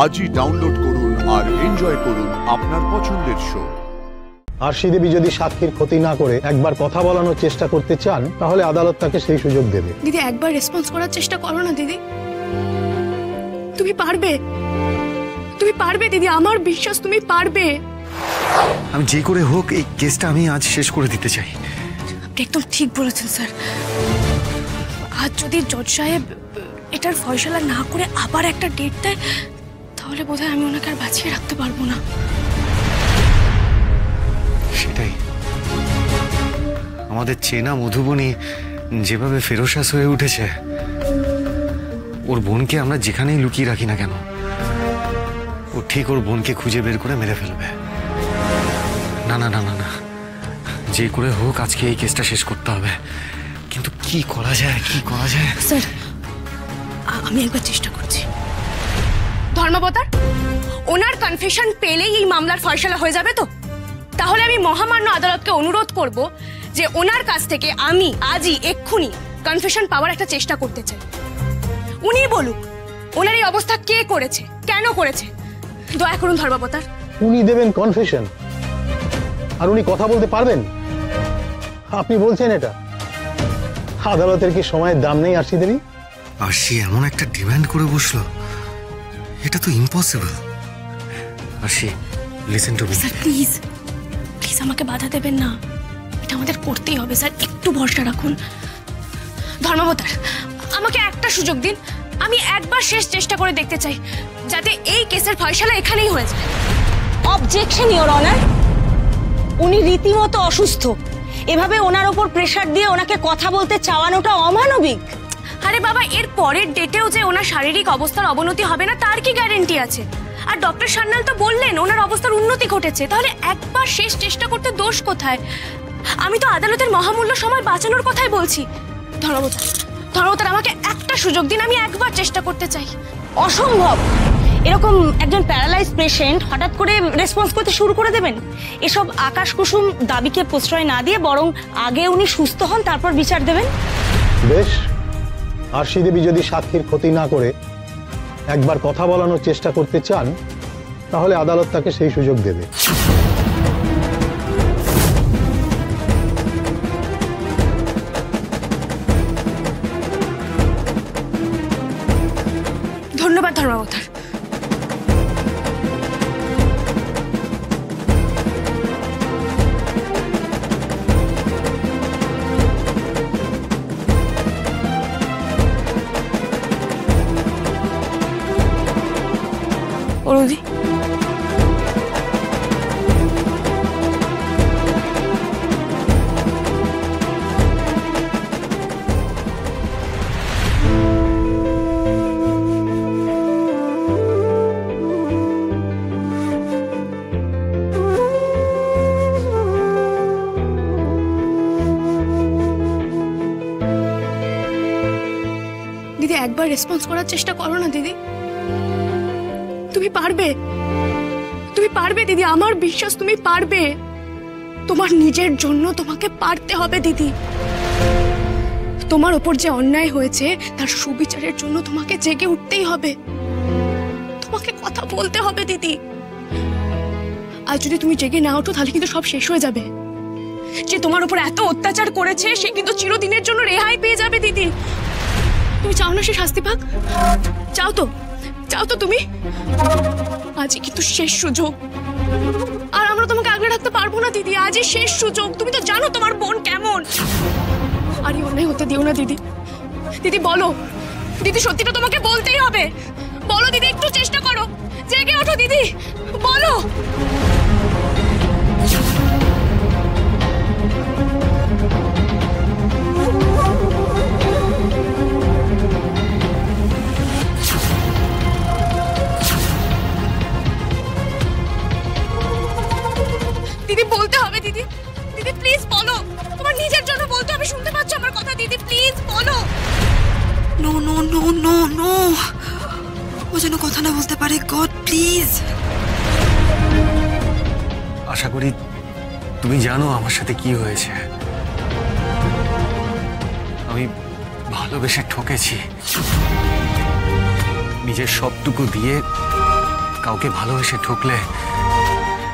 আজই ডাউনলোড করুন আর এনজয় করুন আপনার পছন্দের শো। আরশি দেবী যদি সাক্ষীর ক্ষতি না করে একবার কথা বলানোর চেষ্টা করতে চান, তাহলে আদালত তাকে সেই সুযোগ দেবে। দিদি, একবার রেসপন্স করার চেষ্টা করো না দিদি। তুমি পারবে, তুমি পারবে দিদি, আমার বিশ্বাস তুমি পারবে। আমি যে করে হোক এই কেসটা আমি আজ শেষ করে দিতে চাই। আপনি একদম ঠিক বলেছেন স্যার। আজ যদি জজ সাহেব এটার ফয়সালা না করে আবার একটা ডেট দেয়, তাহলে বোধহয় আমি ওনাকে আর বাঁচিয়ে রাখতে পারবো না। সেটাই, আমাদের চেনা মধুবনী যেভাবে ফেরোসাস হয়ে উঠেছে, ওর বোনকে আমরা যেখানেই লুকিয়ে রাখি না কেন, ও ঠিক ওর বোনকে খুঁজে বের করে মেরে ফেলবে। না না না না না, যে করে হোক আজকে এই কেসটা শেষ করতে হবে। কিন্তু কি করা যায়, কি করা যায়? স্যার, আমি একবার চেষ্টা করছি। ধর্মাবতার, ওনার কনফেশন পেলেই এই মামলার ফয়সালা হয়ে যাবে তো? তাহলে আমি মহামান্য আদালতকে অনুরোধ করব যে ওনার কাছ থেকে আমি আজই এক্ষুনি কনফেশন পাওয়ার একটা চেষ্টা করতে চাই। উনি বলুক ওনার এই অবস্থা কে করেছে, কেন করেছে। দয়া করুন ধর্মাবতার। উনি দেবেন কনফেশন আর উনি কথা বলতে পারবেন? আপনি বলছেন এটা? আদালতের কি সময়ের দাম নেই আরশি দেবী? আরশি এমন একটা ডিমান্ড করে বসলো, এটা তো impossible. Arshi, listen to me. Sir please, please আমাকে বাধা দেবেন না, এটা আমাদের করতেই হবে স্যার, একটু ভরসা রাখুন। ধর্মাবতার, আমাকে একটা সুযোগ দিন, আমি একবার শেষ চেষ্টা করে দেখতে চাই যাতে এই কেসের ফয়সালা এখানেই হয়ে যায়। অবজেকশন ইওর অনার, উনি রীতিমতো অসুস্থ, এভাবে ওনার উপর প্রেসার দিয়ে ওনাকে কথা বলতে চাওয়ানোটা অমানবিক। আরে বাবা, এর পরের ডেটেও যে ওনার শারীরিক অবস্থার অবনতি হবে না তার কি গ্যারান্টি আছে? আর ডক্টর সান্যাল তো বললেন ওনার অবস্থার উন্নতি ঘটেছে, তাহলে একবার শেষ চেষ্টা করতে দোষ কোথায়? আমি তো আদালতের মহামূল্য সময় বাঁচানোর কথাই বলছি। ধর্মাবতার, ধর্মাবতার, আমাকে একটা সুযোগ দিন, আমি একবার চেষ্টা করতে চাই। অসম্ভব, এরকম একজন প্যারালাইজ পেশেন্ট হঠাৎ করে রেসপন্স করতে শুরু করে দেবেন? এসব আকাশ কুসুম দাবিকে প্রশ্রয় না দিয়ে বরং আগে উনি সুস্থ হন, তারপর বিচার দেবেন। বেশ, আরশি দেবী যদি সাক্ষীর ক্ষতি না করে একবার কথা বলানোর চেষ্টা করতে চান, তাহলে আদালত তাকে সেই সুযোগ দেবে। ধন্যবাদ ধর্মাবতার। ওরদি, দিদি একবার রেসপন্স করার চেষ্টা করো না দিদি। তুমি পারবে, তুমি পারবে দিদি, আমার বিশ্বাস তুমি পারবে। তোমার নিজের জন্য তোমাকে পারতে হবে দিদি। তোমার ওপর যে অন্যায় হয়েছে তার সুবিচারের জন্য তোমাকে জেগে উঠতেই হবে, তোমাকে কথা বলতে হবে দিদি। আর যদি তুমি জেগে না ওঠো তাহলে কিন্তু সব শেষ হয়ে যাবে। যে তোমার উপর এত অত্যাচার করেছে সে কিন্তু চিরদিনের জন্য রেহাই পেয়ে যাবে দিদি। তুমি চাও না সে শাস্তি পাক? চাও তো, চাও তো তুমি? আজই কিন্তু শেষ সুযোগ, আর আমরা তোমাকে আগলে রাখতে পারবো না দিদি। আজই শেষ সুযোগ, তুমি তো জানো তোমার বোন কেমন। আর এই অন্যায় হতে দিও না দিদি। দিদি বলো, দিদি সত্যিটা তোমাকে বলতেই হবে। বলো দিদি, একটু চেষ্টা করো, জেগে ওঠো দিদি, বলো। দিদি বলতে হবে দিদি, দিদি প্লিজ বলো, তোমার নিজের জন্য বলতে হবে। শুনতে পাচ্ছ আমার কথা দিদি? প্লিজ বলো। No no no no no, ও যেন কথা না বলতে পারে। God please. আশা করি তুমি জানো আমার সাথে কি হয়েছে। আমি ভালোবেসে ঠকেছি, নিজের সবটুকু দিয়ে কাউকে ভালোবেসে ঠকলে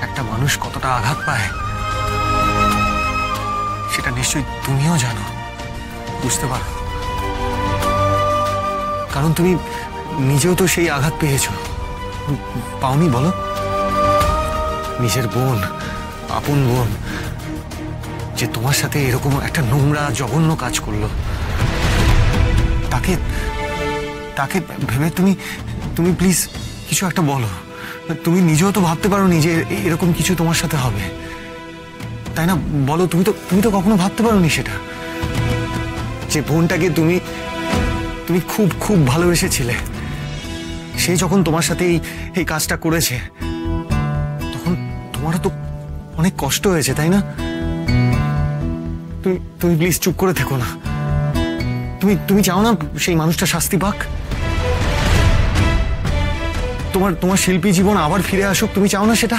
একটা মানুষ কতটা আঘাত পায় সেটা নিশ্চয়ই তুমিও জানো, বুঝতে পারো। কারণ তুমি নিজেও তো সেই আঘাত পেয়েছো, পাওনি বলো? নিজের বোন, আপন বোন, যে তোমার সাথে এরকম একটা নোংরা জঘন্য কাজ করলো, তাকে তাকে ভেবে তুমি প্লিজ কিছু একটা বলো। তুমি নিজেও তো ভাবতে পারো নি যে এরকম কিছু তোমার সাথে হবে, তাই না? বলো, তুমি তো কখনো ভাবতে পারোনি সেটা, যে বোনটাকে তুমি খুব খুব ভালোবেসেছিলে। সে যখন তোমার সাথে এই কাজটা করেছে তখন তোমারও তো অনেক কষ্ট হয়েছে, তাই না? তুমি প্লিজ চুপ করে থেকো না। তুমি চাও না সেই মানুষটা শাস্তি পাক? তোমার শিল্পী জীবন আবার ফিরে আসুক, তুমি চাও না সেটা?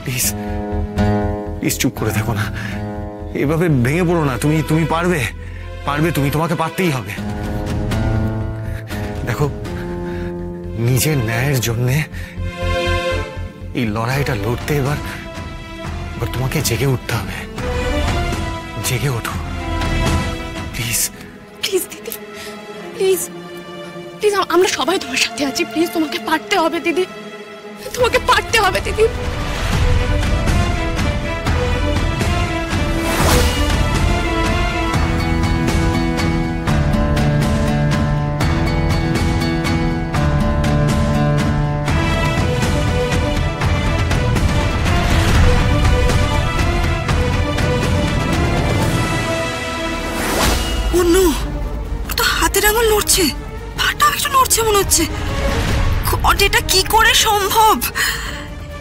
প্লিজ প্লিজ চুপ করে থেকো না, এভাবে ভেঙে পড়ো না। তুমি পারবে, তোমাকে পারতেই হবে। দেখো, নিজের ন্যায়ের জন্য এই লড়াইটা লড়তে এবার তোমাকে জেগে উঠতে হবে। জেগে ওঠো প্লিজ। প্লিজ দিদি, প্লিজ প্লিজ, আমরা সবাই তোমার সাথে আছি। প্লিজ তোমাকে পারতে হবে দিদি, তোমাকে পারতে হবে দিদি। অন্য তো হাতের আঙুল নড়ছে, পাটাও একটু নড়ছে মনে হচ্ছে। গড, এটা কি করে সম্ভব?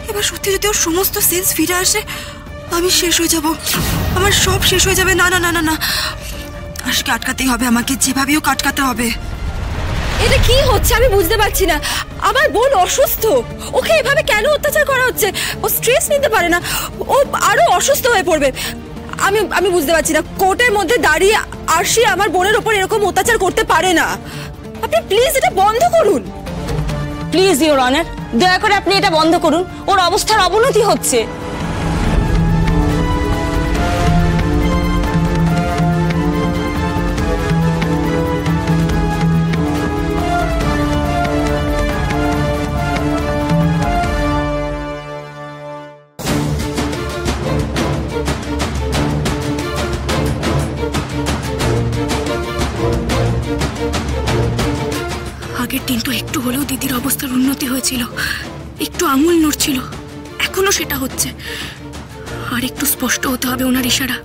এবার সত্যি যদি ওর সমস্ত সেন্স ফিরে আসে, আমি শেষ হয়ে যাব, আমার সব শেষ হয়ে যাবে। না না না না না, আজকে আটকাতেই হবে, আমাকে যেভাবেও আটকাতে হবে। এটা কি হচ্ছে আমি বুঝতে পারছি না। আমার বোন অসুস্থ, ওকে এভাবে কেন অত্যাচার করা হচ্ছে? ও স্ট্রেস নিতে পারে না, ও আরো অসুস্থ হয়ে পড়বে। আমি বুঝতে পারছি না, কোর্টের মধ্যে দাঁড়িয়ে আরশি আমার বোনের ওপর এরকম অত্যাচার করতে পারে না। আপনি প্লিজ এটা বন্ধ করুন। প্লিজ ইওর অনার, দয়া করে আপনি এটা বন্ধ করুন। ওর অবস্থার অবনতি হচ্ছে। আগের দিন তো একটু হলেও দিদির অবস্থার উন্নতি হয়েছিল, একটু আঙুল নড়ছিল, এখনো সেটা হচ্ছে। আর একটু স্পষ্ট হতে হবে ওনার ইশারা।